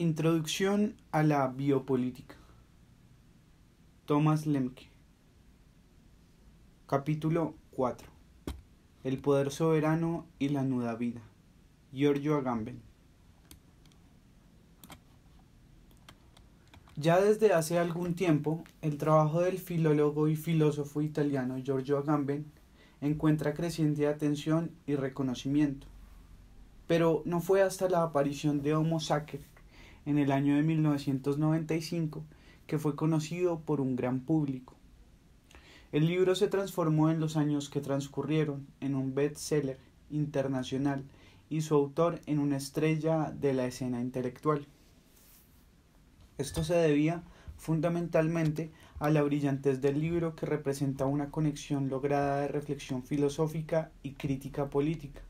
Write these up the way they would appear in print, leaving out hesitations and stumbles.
Introducción a la biopolítica. Thomas Lemke. Capítulo 4. El poder soberano y la nuda vida. Giorgio Agamben. Ya desde hace algún tiempo, el trabajo del filólogo y filósofo italiano Giorgio Agamben encuentra creciente atención y reconocimiento. Pero no fue hasta la aparición de Homo Sacer en el año de 1995 que fue conocido por un gran público. El libro se transformó en los años que transcurrieron en un bestseller internacional y su autor en una estrella de la escena intelectual. Esto se debía fundamentalmente a la brillantez del libro, que representa una conexión lograda de reflexión filosófica y crítica política.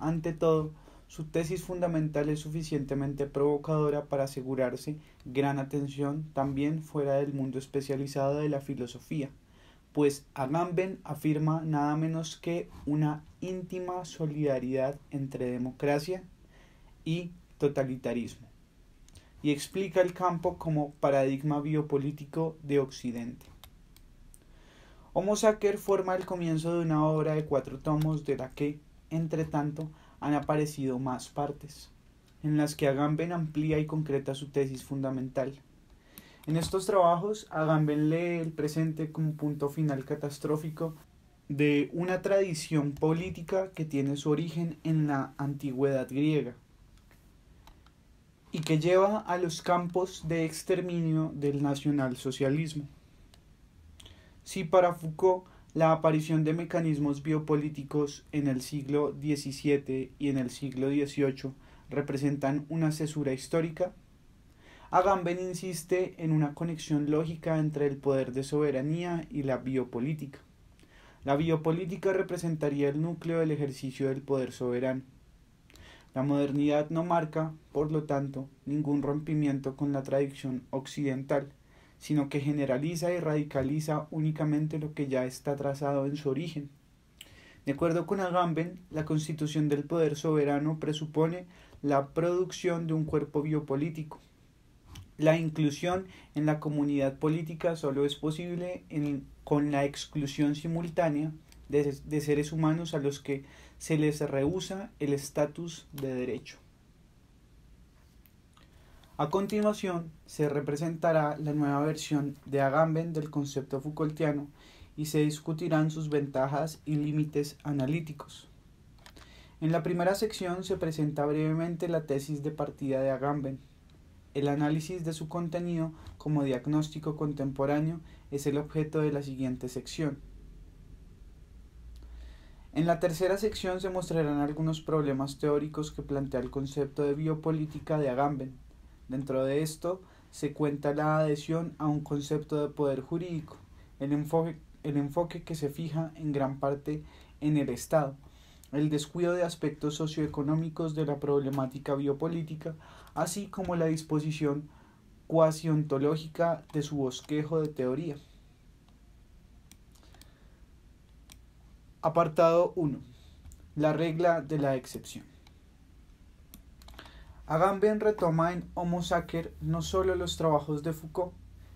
Ante todo, su tesis fundamental es suficientemente provocadora para asegurarse gran atención también fuera del mundo especializado de la filosofía, pues Agamben afirma nada menos que una íntima solidaridad entre democracia y totalitarismo, y explica el campo como paradigma biopolítico de Occidente. Homo Sacer forma el comienzo de una obra de 4 tomos, de la que, entre tanto, han aparecido más partes, en las que Agamben amplía y concreta su tesis fundamental. En estos trabajos, Agamben lee el presente como punto final catastrófico de una tradición política que tiene su origen en la antigüedad griega y que lleva a los campos de exterminio del nacionalsocialismo. Si para Foucault la aparición de mecanismos biopolíticos en el siglo XVII y en el siglo XVIII representan una cesura histórica, Agamben insiste en una conexión lógica entre el poder de soberanía y la biopolítica. La biopolítica representaría el núcleo del ejercicio del poder soberano. La modernidad no marca, por lo tanto, ningún rompimiento con la tradición occidental, sino que generaliza y radicaliza únicamente lo que ya está trazado en su origen. De acuerdo con Agamben, la constitución del poder soberano presupone la producción de un cuerpo biopolítico. La inclusión en la comunidad política solo es posible con la exclusión simultánea de seres humanos a los que se les rehúsa el estatus de derecho. A continuación, se representará la nueva versión de Agamben del concepto Foucaultiano y se discutirán sus ventajas y límites analíticos. En la primera sección se presenta brevemente la tesis de partida de Agamben. El análisis de su contenido como diagnóstico contemporáneo es el objeto de la siguiente sección. En la tercera sección se mostrarán algunos problemas teóricos que plantea el concepto de biopolítica de Agamben. Dentro de esto se cuenta la adhesión a un concepto de poder jurídico, el enfoque que se fija en gran parte en el Estado, el descuido de aspectos socioeconómicos de la problemática biopolítica, así como la disposición cuasi ontológica de su bosquejo de teoría. Apartado 1. La regla de la excepción. Agamben retoma en Homo Sacer no solo los trabajos de Foucault,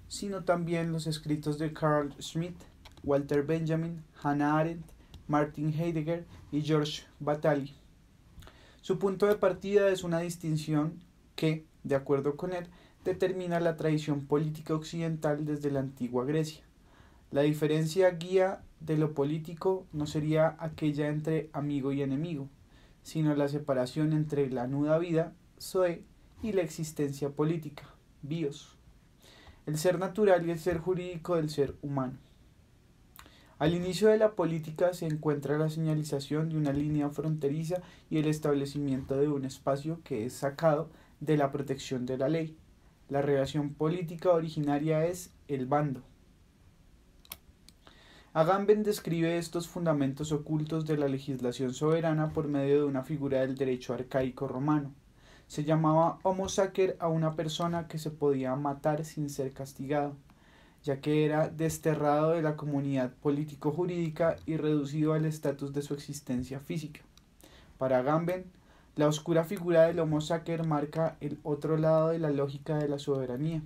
sino también los escritos de Carl Schmitt, Walter Benjamin, Hannah Arendt, Martin Heidegger y George Bataille. Su punto de partida es una distinción que, de acuerdo con él, determina la tradición política occidental desde la antigua Grecia. La diferencia guía de lo político no sería aquella entre amigo y enemigo, sino la separación entre la nuda vida, zoe, y la existencia política, bios, el ser natural y el ser jurídico del ser humano. Al inicio de la política se encuentra la señalización de una línea fronteriza y el establecimiento de un espacio que es sacado de la protección de la ley. La relación política originaria es el bando. Agamben describe estos fundamentos ocultos de la legislación soberana por medio de una figura del derecho arcaico romano. Se llamaba Homo Sacer a una persona que se podía matar sin ser castigado, ya que era desterrado de la comunidad político-jurídica y reducido al estatus de su existencia física. Para Agamben, La oscura figura del Homo sacer marca el otro lado de la lógica de la soberanía,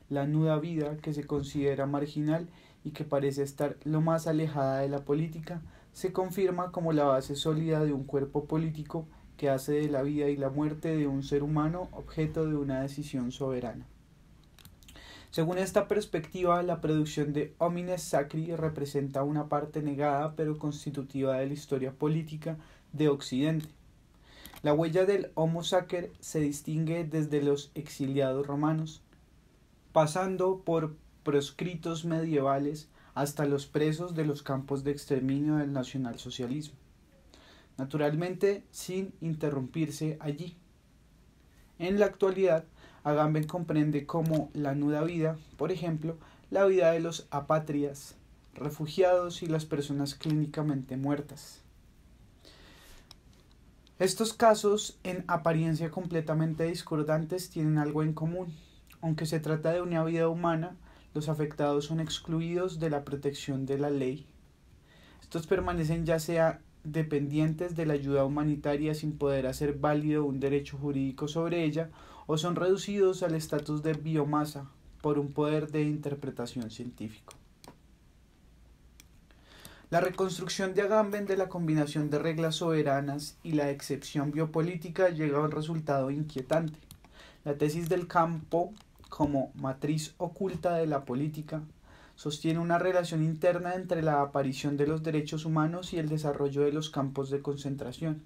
la nuda vida que se considera marginal y que parece estar lo más alejada de la política, se confirma como la base sólida de un cuerpo político que hace de la vida y la muerte de un ser humano objeto de una decisión soberana. Según esta perspectiva, la producción de Homines Sacri representa una parte negada pero constitutiva de la historia política de Occidente. La huella del Homo sacer se distingue desde los exiliados romanos, pasando por proscritos medievales hasta los presos de los campos de exterminio del nacionalsocialismo, naturalmente sin interrumpirse allí. En la actualidad, Agamben comprende como la nuda vida, por ejemplo, la vida de los apátridas, refugiados y las personas clínicamente muertas. Estos casos, en apariencia completamente discordantes, tienen algo en común. Aunque se trata de una vida humana, los afectados son excluidos de la protección de la ley. Estos permanecen ya sea dependientes de la ayuda humanitaria sin poder hacer válido un derecho jurídico sobre ella, o son reducidos al estatus de biomasa por un poder de interpretación científico. La reconstrucción de Agamben de la combinación de reglas soberanas y la excepción biopolítica llega a un resultado inquietante. La tesis del campo, como matriz oculta de la política, sostiene una relación interna entre la aparición de los derechos humanos y el desarrollo de los campos de concentración.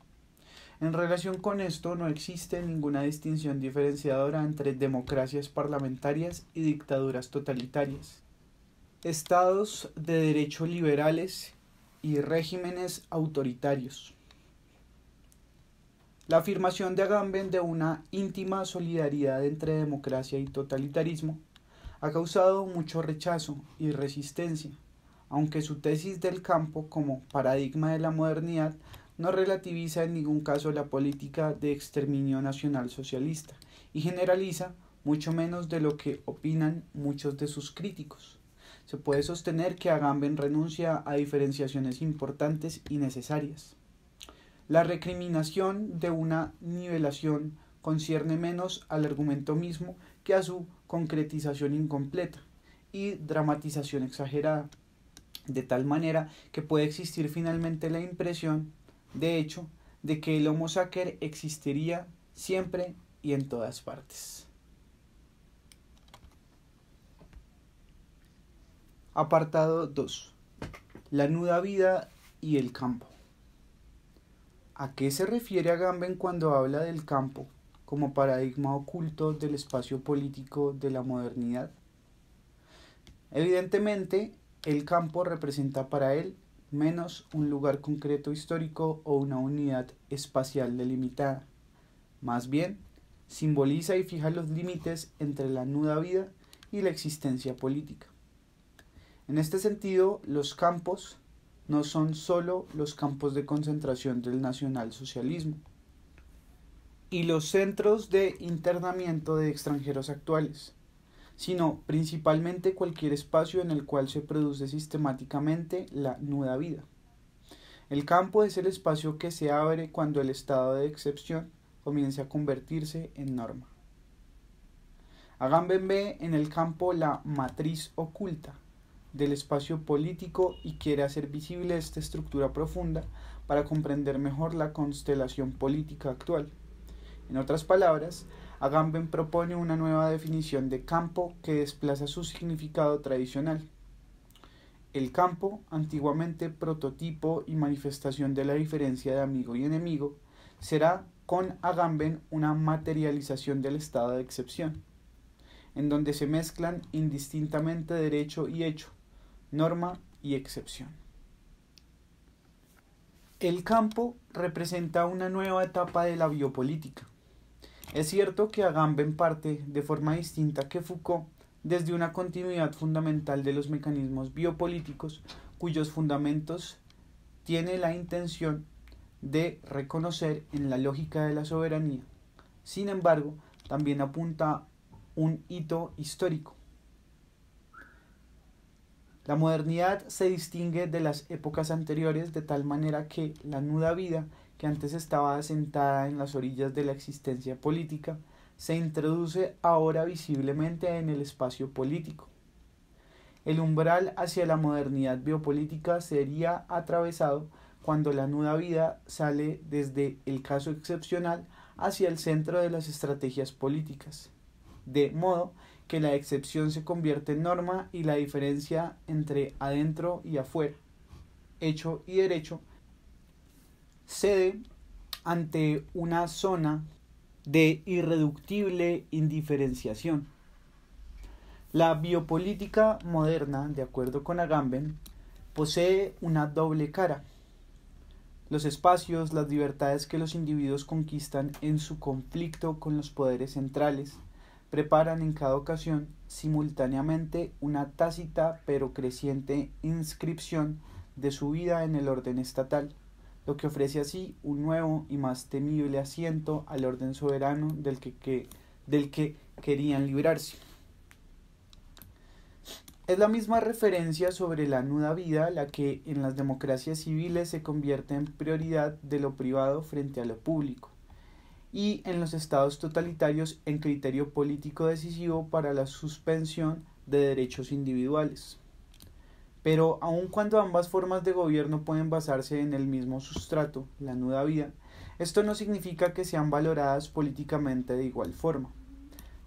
En relación con esto, no existe ninguna distinción diferenciadora entre democracias parlamentarias y dictaduras totalitarias, estados de derecho liberales y regímenes autoritarios. La afirmación de Agamben de una íntima solidaridad entre democracia y totalitarismo ha causado mucho rechazo y resistencia, aunque su tesis del campo como paradigma de la modernidad no relativiza en ningún caso la política de exterminio nacional socialista y generaliza mucho menos de lo que opinan muchos de sus críticos. Se puede sostener que Agamben renuncia a diferenciaciones importantes y necesarias. La recriminación de una nivelación concierne menos al argumento mismo que a su concretización incompleta y dramatización exagerada, de tal manera que puede existir finalmente la impresión, de hecho, de que el Homo sacer existiría siempre y en todas partes. Apartado 2. La nuda vida y el campo. ¿A qué se refiere Agamben cuando habla del campo como paradigma oculto del espacio político de la modernidad? Evidentemente, el campo representa para él menos un lugar concreto histórico o una unidad espacial delimitada. Más bien, simboliza y fija los límites entre la nuda vida y la existencia política. En este sentido, los campos no son sólo los campos de concentración del nacionalsocialismo y los centros de internamiento de extranjeros actuales, sino principalmente cualquier espacio en el cual se produce sistemáticamente la nuda vida. El campo es el espacio que se abre cuando el estado de excepción comienza a convertirse en norma. Agamben ve en el campo la matriz oculta del espacio político y quiere hacer visible esta estructura profunda para comprender mejor la constelación política actual. En otras palabras, Agamben propone una nueva definición de campo que desplaza su significado tradicional. El campo, antiguamente prototipo y manifestación de la diferencia de amigo y enemigo, será con Agamben una materialización del estado de excepción, en donde se mezclan indistintamente derecho y hecho, norma y excepción. El campo representa una nueva etapa de la biopolítica. Es cierto que Agamben parte, de forma distinta que Foucault, desde una continuidad fundamental de los mecanismos biopolíticos, cuyos fundamentos tiene la intención de reconocer en la lógica de la soberanía. Sin embargo, también apunta un hito histórico. La modernidad se distingue de las épocas anteriores de tal manera que la nuda vida que antes estaba asentada en las orillas de la existencia política, se introduce ahora visiblemente en el espacio político. El umbral hacia la modernidad biopolítica sería atravesado cuando la nuda vida sale desde el caso excepcional hacia el centro de las estrategias políticas, de modo que la excepción se convierte en norma y la diferencia entre adentro y afuera, hecho y derecho, cede ante una zona de irreductible indiferenciación. La biopolítica moderna, de acuerdo con Agamben, posee una doble cara. Los espacios, las libertades que los individuos conquistan en su conflicto con los poderes centrales, preparan en cada ocasión simultáneamente una tácita pero creciente inscripción de su vida en el orden estatal, lo que ofrece así un nuevo y más temible asiento al orden soberano del que querían librarse. Es la misma referencia sobre la nuda vida la que en las democracias civiles se convierte en prioridad de lo privado frente a lo público, y en los estados totalitarios en criterio político decisivo para la suspensión de derechos individuales. Pero aun cuando ambas formas de gobierno pueden basarse en el mismo sustrato, la nuda vida, esto no significa que sean valoradas políticamente de igual forma.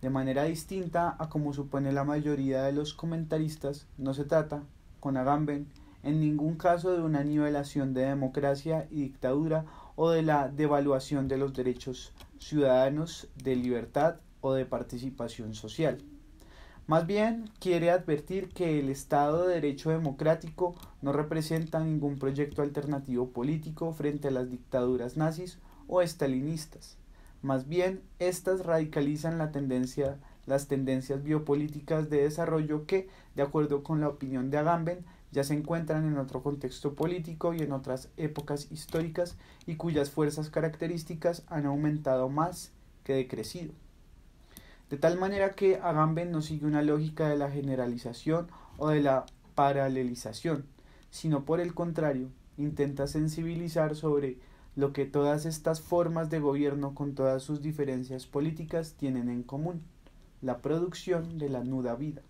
De manera distinta a como supone la mayoría de los comentaristas, no se trata, con Agamben, en ningún caso de una nivelación de democracia y dictadura o de la devaluación de los derechos ciudadanos de libertad o de participación social. Más bien quiere advertir que el Estado de Derecho democrático no representa ningún proyecto alternativo político frente a las dictaduras nazis o estalinistas. Más bien, estas radicalizan las tendencias biopolíticas de desarrollo que, de acuerdo con la opinión de Agamben, ya se encuentran en otro contexto político y en otras épocas históricas y cuyas fuerzas características han aumentado más que decrecido. De tal manera que Agamben no sigue una lógica de la generalización o de la paralelización, sino por el contrario, intenta sensibilizar sobre lo que todas estas formas de gobierno con todas sus diferencias políticas tienen en común: la producción de la nuda vida.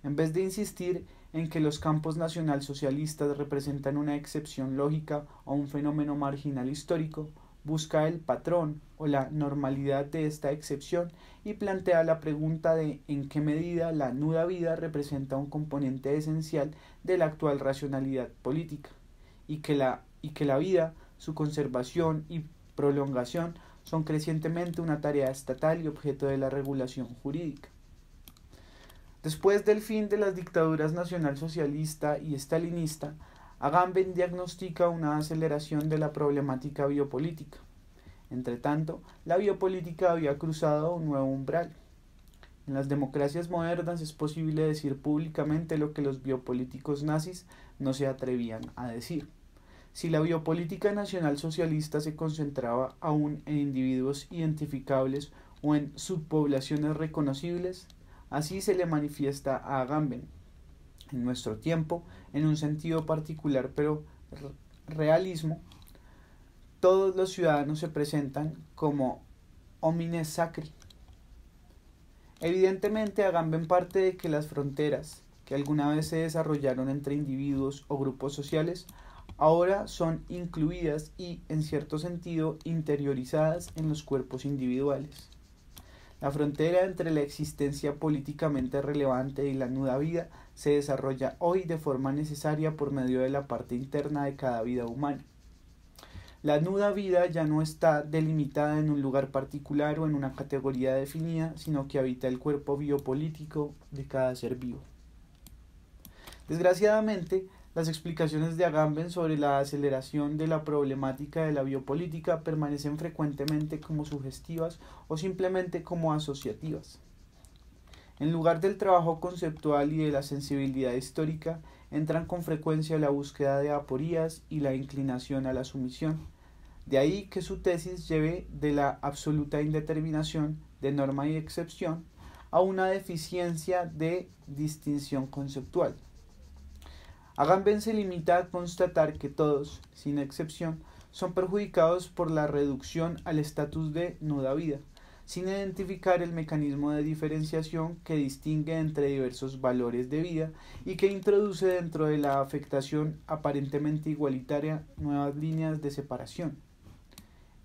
En vez de insistir en que los campos nacionalsocialistas representan una excepción lógica o un fenómeno marginal histórico, busca el patrón o la normalidad de esta excepción y plantea la pregunta de en qué medida la nuda vida representa un componente esencial de la actual racionalidad política, y que la vida, su conservación y prolongación son crecientemente una tarea estatal y objeto de la regulación jurídica. Después del fin de las dictaduras nacionalsocialista y estalinista, Agamben diagnostica una aceleración de la problemática biopolítica. Entretanto, la biopolítica había cruzado un nuevo umbral. En las democracias modernas es posible decir públicamente lo que los biopolíticos nazis no se atrevían a decir. Si la biopolítica nacionalsocialista se concentraba aún en individuos identificables o en subpoblaciones reconocibles, así se le manifiesta a Agamben. En nuestro tiempo, en un sentido particular pero realismo, todos los ciudadanos se presentan como homines sacri. Evidentemente, Agamben parte de que las fronteras que alguna vez se desarrollaron entre individuos o grupos sociales ahora son incluidas y, en cierto sentido, interiorizadas en los cuerpos individuales. La frontera entre la existencia políticamente relevante y la nuda vida se desarrolla hoy de forma necesaria por medio de la parte interna de cada vida humana. La nuda vida ya no está delimitada en un lugar particular o en una categoría definida, sino que habita el cuerpo biopolítico de cada ser vivo. Desgraciadamente, las explicaciones de Agamben sobre la aceleración de la problemática de la biopolítica permanecen frecuentemente como sugestivas o simplemente como asociativas. En lugar del trabajo conceptual y de la sensibilidad histórica, entran con frecuencia la búsqueda de aporías y la inclinación a la sumisión. De ahí que su tesis lleve de la absoluta indeterminación de norma y excepción a una deficiencia de distinción conceptual. Agamben se limita a constatar que todos, sin excepción, son perjudicados por la reducción al estatus de nuda vida, sin identificar el mecanismo de diferenciación que distingue entre diversos valores de vida y que introduce dentro de la afectación aparentemente igualitaria nuevas líneas de separación.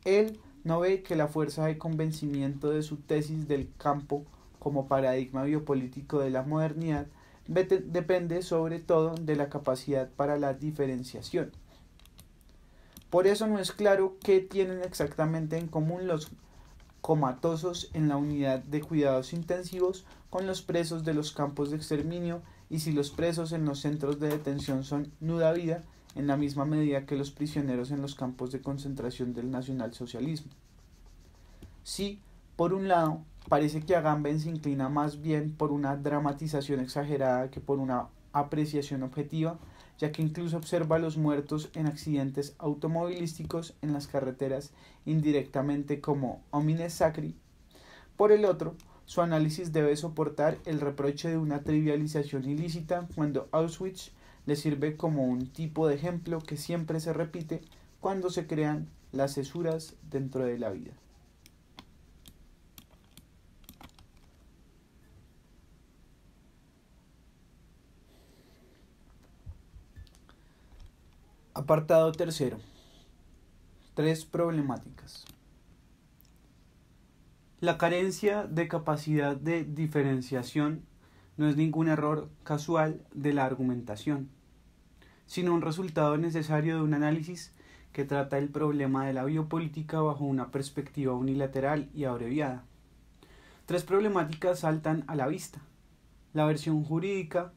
Él no ve que la fuerza de convencimiento de su tesis del campo como paradigma biopolítico de la modernidad depende sobre todo de la capacidad para la diferenciación. Por eso no es claro qué tienen exactamente en común los comatosos en la unidad de cuidados intensivos con los presos de los campos de exterminio y si los presos en los centros de detención son nuda vida en la misma medida que los prisioneros en los campos de concentración del nacionalsocialismo. Sí, por un lado, parece que Agamben se inclina más bien por una dramatización exagerada que por una apreciación objetiva, ya que incluso observa a los muertos en accidentes automovilísticos en las carreteras indirectamente como homines sacri. Por el otro, su análisis debe soportar el reproche de una trivialización ilícita cuando Auschwitz le sirve como un tipo de ejemplo que siempre se repite cuando se crean las cesuras dentro de la vida. Apartado tercero. 3 problemáticas. La carencia de capacidad de diferenciación no es ningún error casual de la argumentación, sino un resultado necesario de un análisis que trata el problema de la biopolítica bajo una perspectiva unilateral y abreviada. 3 problemáticas saltan a la vista: la versión jurídica,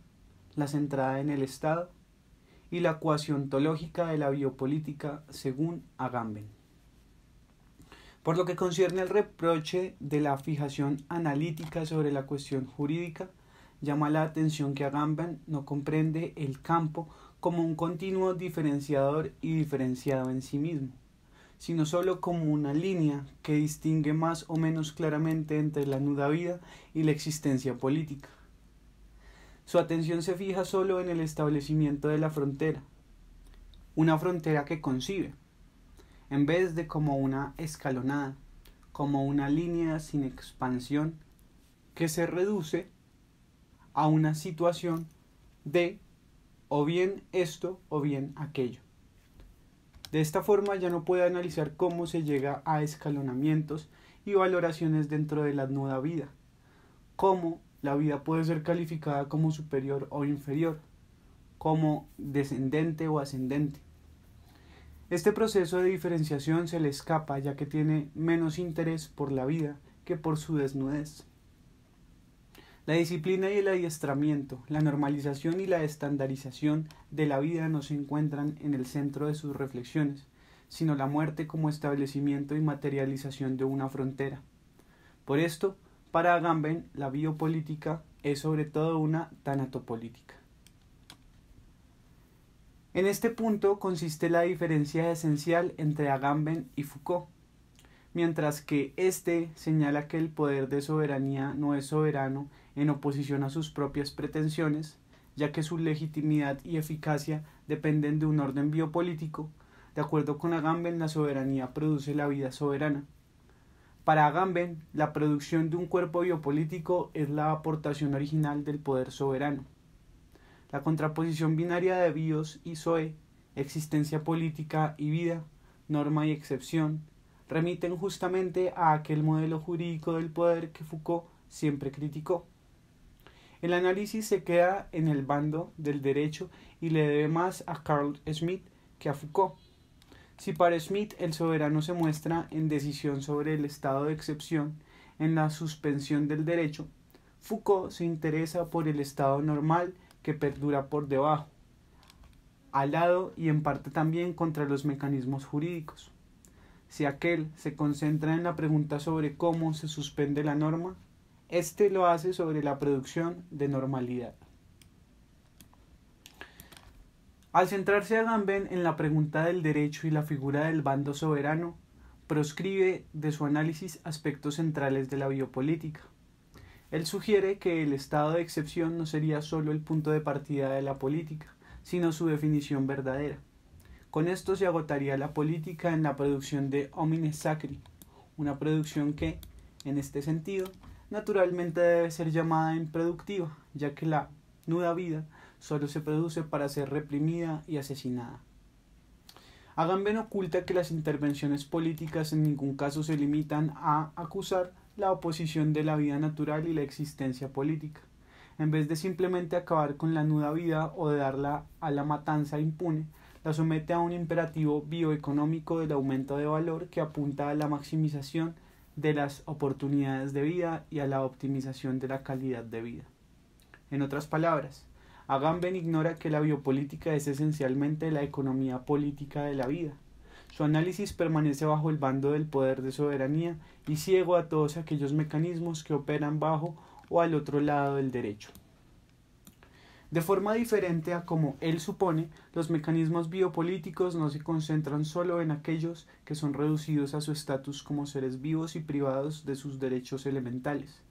la centrada en el Estado y la ecuación ontológica de la biopolítica según Agamben. Por lo que concierne al reproche de la fijación analítica sobre la cuestión jurídica, llama la atención que Agamben no comprende el campo como un continuo diferenciador y diferenciado en sí mismo, sino sólo como una línea que distingue más o menos claramente entre la nuda vida y la existencia política. Su atención se fija solo en el establecimiento de la frontera, una frontera que concibe, en vez de como una escalonada, como una línea sin expansión que se reduce a una situación de o bien esto o bien aquello. De esta forma ya no puede analizar cómo se llega a escalonamientos y valoraciones dentro de la nuda vida, cómo la vida puede ser calificada como superior o inferior, como descendente o ascendente. Este proceso de diferenciación se le escapa ya que tiene menos interés por la vida que por su desnudez. La disciplina y el adiestramiento, la normalización y la estandarización de la vida no se encuentran en el centro de sus reflexiones, sino la muerte como establecimiento y materialización de una frontera. Por esto, para Agamben, la biopolítica es sobre todo una tanatopolítica. En este punto consiste la diferencia esencial entre Agamben y Foucault, mientras que éste señala que el poder de soberanía no es soberano en oposición a sus propias pretensiones, ya que su legitimidad y eficacia dependen de un orden biopolítico. De acuerdo con Agamben, la soberanía produce la vida soberana. Para Agamben, la producción de un cuerpo biopolítico es la aportación original del poder soberano. La contraposición binaria de bios y zoe, existencia política y vida, norma y excepción, remiten justamente a aquel modelo jurídico del poder que Foucault siempre criticó. El análisis se queda en el bando del derecho y le debe más a Carl Schmitt que a Foucault. Si para Schmitt el soberano se muestra en decisión sobre el estado de excepción, en la suspensión del derecho, Foucault se interesa por el estado normal que perdura por debajo, al lado y en parte también contra los mecanismos jurídicos. Si aquel se concentra en la pregunta sobre cómo se suspende la norma, éste lo hace sobre la producción de normalidad. Al centrarse Agamben en la pregunta del derecho y la figura del bando soberano, proscribe de su análisis aspectos centrales de la biopolítica. Él sugiere que el estado de excepción no sería solo el punto de partida de la política, sino su definición verdadera. Con esto se agotaría la política en la producción de homines sacri, una producción que, en este sentido, naturalmente debe ser llamada improductiva, ya que la nuda vida solo se produce para ser reprimida y asesinada. Agamben oculta que las intervenciones políticas en ningún caso se limitan a acusar la oposición de la vida natural y la existencia política. En vez de simplemente acabar con la nuda vida o de darla a la matanza impune, la somete a un imperativo bioeconómico del aumento de valor que apunta a la maximización de las oportunidades de vida y a la optimización de la calidad de vida. En otras palabras, Agamben ignora que la biopolítica es esencialmente la economía política de la vida. Su análisis permanece bajo el bando del poder de soberanía y ciego a todos aquellos mecanismos que operan bajo o al otro lado del derecho. De forma diferente a como él supone, los mecanismos biopolíticos no se concentran solo en aquellos que son reducidos a su estatus como seres vivos y privados de sus derechos elementales.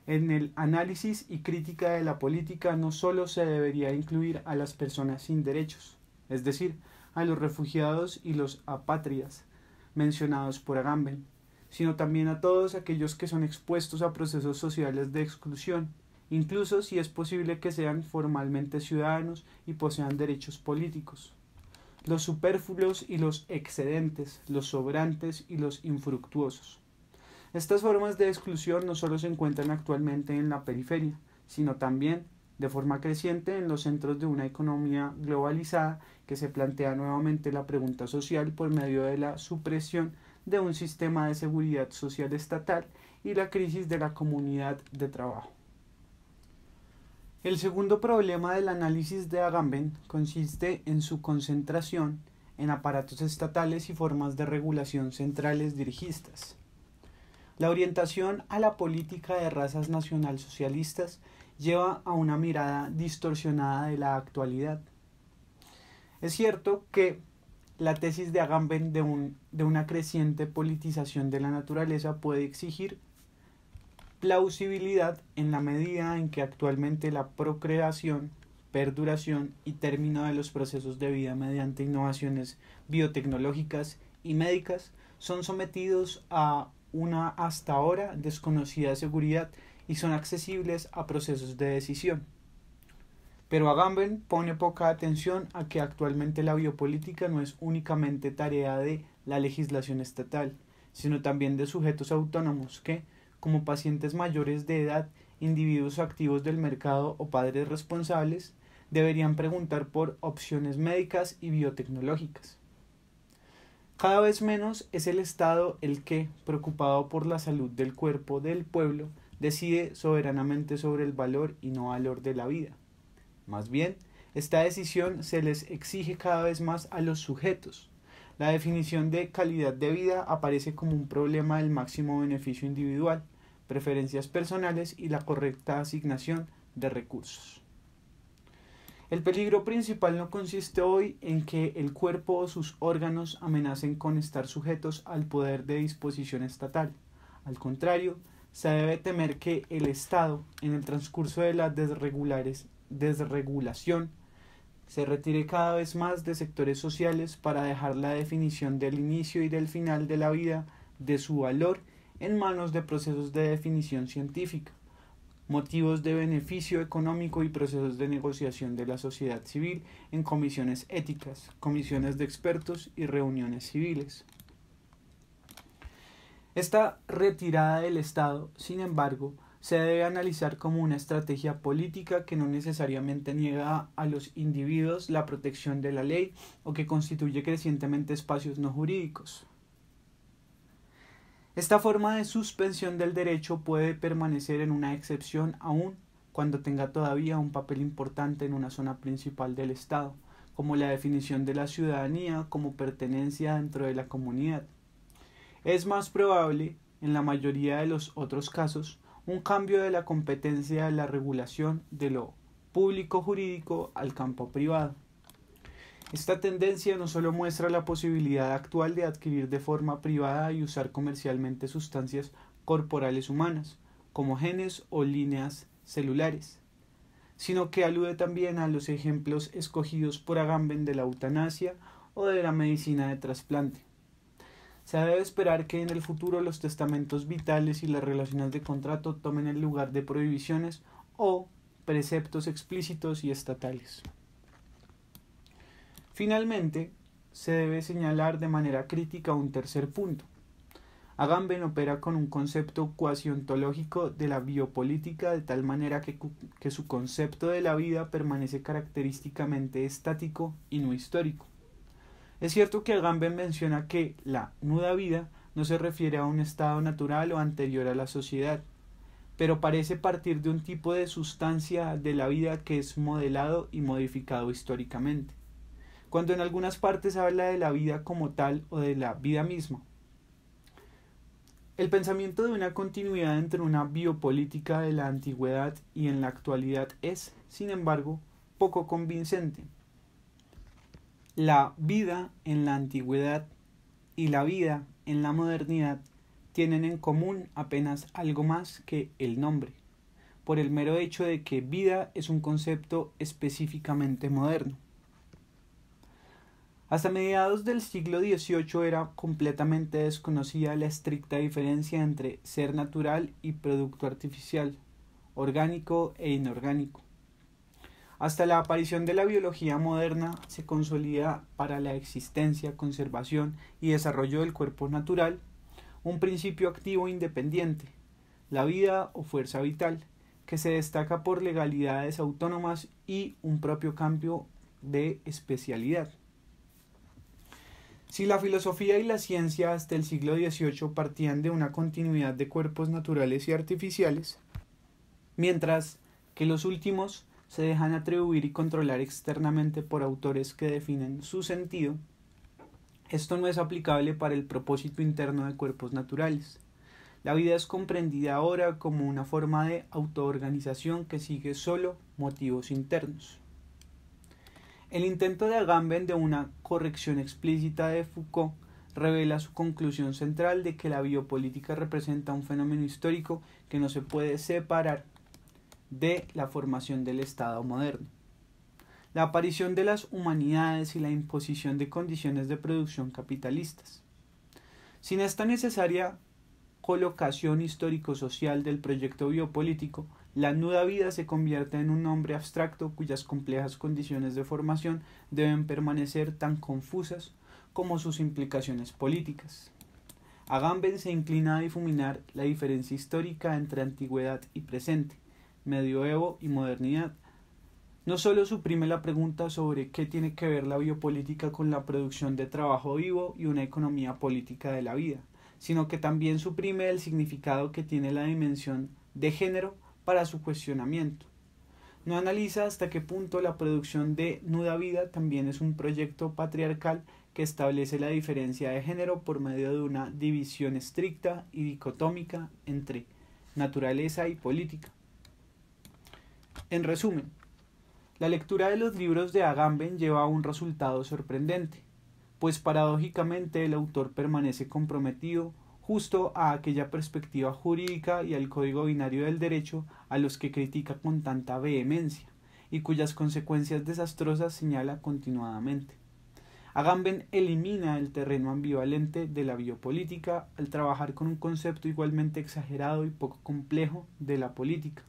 En el análisis y crítica de la política no solo se debería incluir a las personas sin derechos, es decir, a los refugiados y los apátridas mencionados por Agamben, sino también a todos aquellos que son expuestos a procesos sociales de exclusión, incluso si es posible que sean formalmente ciudadanos y posean derechos políticos. Los superfluos y los excedentes, los sobrantes y los infructuosos. Estas formas de exclusión no solo se encuentran actualmente en la periferia, sino también, de forma creciente, en los centros de una economía globalizada que se plantea nuevamente la pregunta social por medio de la supresión de un sistema de seguridad social estatal y la crisis de la comunidad de trabajo. El segundo problema del análisis de Agamben consiste en su concentración en aparatos estatales y formas de regulación centrales dirigistas. La orientación a la política de razas nacionalsocialistas lleva a una mirada distorsionada de la actualidad. Es cierto que la tesis de Agamben de una creciente politización de la naturaleza puede exigir plausibilidad en la medida en que actualmente la procreación, perduración y término de los procesos de vida mediante innovaciones biotecnológicas y médicas son sometidos a una hasta ahora desconocida seguridad y son accesibles a procesos de decisión. Pero Agamben pone poca atención a que actualmente la biopolítica no es únicamente tarea de la legislación estatal, sino también de sujetos autónomos que, como pacientes mayores de edad, individuos activos del mercado o padres responsables, deberían preguntar por opciones médicas y biotecnológicas. Cada vez menos es el Estado el que, preocupado por la salud del cuerpo del pueblo, decide soberanamente sobre el valor y no valor de la vida. Más bien, esta decisión se les exige cada vez más a los sujetos. La definición de calidad de vida aparece como un problema del máximo beneficio individual, preferencias personales y la correcta asignación de recursos. El peligro principal no consiste hoy en que el cuerpo o sus órganos amenacen con estar sujetos al poder de disposición estatal. Al contrario, se debe temer que el Estado, en el transcurso de la desregulación, se retire cada vez más de sectores sociales para dejar la definición del inicio y del final de la vida, de su valor, en manos de procesos de definición científica, motivos de beneficio económico y procesos de negociación de la sociedad civil en comisiones éticas, comisiones de expertos y reuniones civiles. Esta retirada del Estado, sin embargo, se debe analizar como una estrategia política que no necesariamente niega a los individuos la protección de la ley o que constituye crecientemente espacios no jurídicos. Esta forma de suspensión del derecho puede permanecer en una excepción aún cuando tenga todavía un papel importante en una zona principal del Estado, como la definición de la ciudadanía como pertenencia dentro de la comunidad. Es más probable, en la mayoría de los otros casos, un cambio de la competencia de la regulación de lo público jurídico al campo privado. Esta tendencia no solo muestra la posibilidad actual de adquirir de forma privada y usar comercialmente sustancias corporales humanas, como genes o líneas celulares, sino que alude también a los ejemplos escogidos por Agamben de la eutanasia o de la medicina de trasplante. Se debe esperar que en el futuro los testamentos vitales y las relaciones de contrato tomen el lugar de prohibiciones o preceptos explícitos y estatales. Finalmente, se debe señalar de manera crítica un tercer punto. Agamben opera con un concepto cuasi ontológico de la biopolítica de tal manera que su concepto de la vida permanece característicamente estático y no histórico. Es cierto que Agamben menciona que la nuda vida no se refiere a un estado natural o anterior a la sociedad, pero parece partir de un tipo de sustancia de la vida que es modelado y modificado históricamente, cuando en algunas partes habla de la vida como tal o de la vida misma. El pensamiento de una continuidad entre una biopolítica de la antigüedad y en la actualidad es, sin embargo, poco convincente. La vida en la antigüedad y la vida en la modernidad tienen en común apenas algo más que el nombre, por el mero hecho de que vida es un concepto específicamente moderno. Hasta mediados del siglo XVIII era completamente desconocida la estricta diferencia entre ser natural y producto artificial, orgánico e inorgánico. Hasta la aparición de la biología moderna se consolida para la existencia, conservación y desarrollo del cuerpo natural un principio activo independiente, la vida o fuerza vital, que se destaca por legalidades autónomas y un propio cambio de especialidad. Si la filosofía y la ciencia hasta el siglo XVIII partían de una continuidad de cuerpos naturales y artificiales, mientras que los últimos se dejan atribuir y controlar externamente por autores que definen su sentido, esto no es aplicable para el propósito interno de cuerpos naturales. La vida es comprendida ahora como una forma de autoorganización que sigue solo motivos internos. El intento de Agamben de una corrección explícita de Foucault revela su conclusión central de que la biopolítica representa un fenómeno histórico que no se puede separar de la formación del Estado moderno. La aparición de las humanidades y la imposición de condiciones de producción capitalistas. Sin esta necesaria colocación histórico-social del proyecto biopolítico, la nuda vida se convierte en un nombre abstracto cuyas complejas condiciones de formación deben permanecer tan confusas como sus implicaciones políticas. Agamben se inclina a difuminar la diferencia histórica entre antigüedad y presente, medioevo y modernidad. No solo suprime la pregunta sobre qué tiene que ver la biopolítica con la producción de trabajo vivo y una economía política de la vida, sino que también suprime el significado que tiene la dimensión de género para su cuestionamiento. No analiza hasta qué punto la producción de nuda vida también es un proyecto patriarcal que establece la diferencia de género por medio de una división estricta y dicotómica entre naturaleza y política. En resumen, la lectura de los libros de Agamben lleva a un resultado sorprendente, pues paradójicamente el autor permanece comprometido justo a aquella perspectiva jurídica y al código binario del derecho a los que critica con tanta vehemencia y cuyas consecuencias desastrosas señala continuadamente. Agamben elimina el terreno ambivalente de la biopolítica al trabajar con un concepto igualmente exagerado y poco complejo de la política.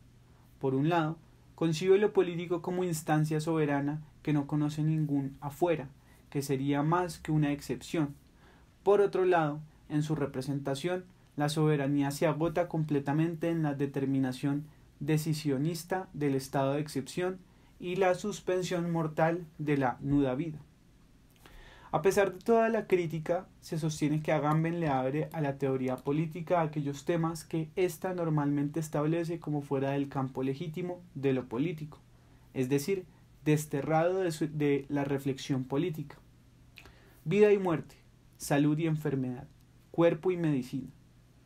Por un lado, concibe lo político como instancia soberana que no conoce ningún afuera, que sería más que una excepción. Por otro lado, en su representación, la soberanía se agota completamente en la determinación decisionista del estado de excepción y la suspensión mortal de la nuda vida. A pesar de toda la crítica, se sostiene que Agamben le abre a la teoría política aquellos temas que ésta normalmente establece como fuera del campo legítimo de lo político, es decir, desterrado de la reflexión política. Vida y muerte, salud y enfermedad, cuerpo y medicina.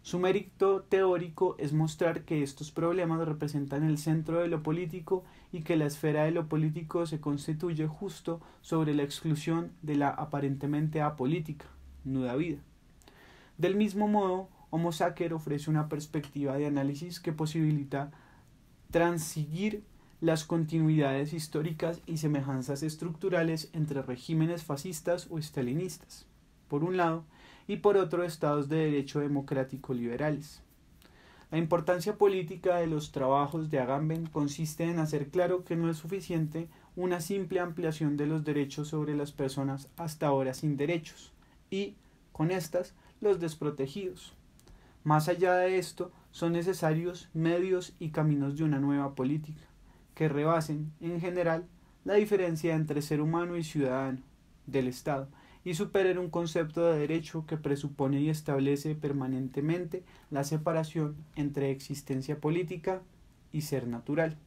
Su mérito teórico es mostrar que estos problemas representan el centro de lo político y que la esfera de lo político se constituye justo sobre la exclusión de la aparentemente apolítica, nuda vida. Del mismo modo, Homo Sacer ofrece una perspectiva de análisis que posibilita transigir las continuidades históricas y semejanzas estructurales entre regímenes fascistas o estalinistas, por un lado, y por otro estados de derecho democrático liberales. La importancia política de los trabajos de Agamben consiste en hacer claro que no es suficiente una simple ampliación de los derechos sobre las personas hasta ahora sin derechos y, con estas, los desprotegidos. Más allá de esto, son necesarios medios y caminos de una nueva política, que rebasen, en general, la diferencia entre ser humano y ciudadano del Estado, y superen un concepto de derecho que presupone y establece permanentemente la separación entre existencia política y ser natural.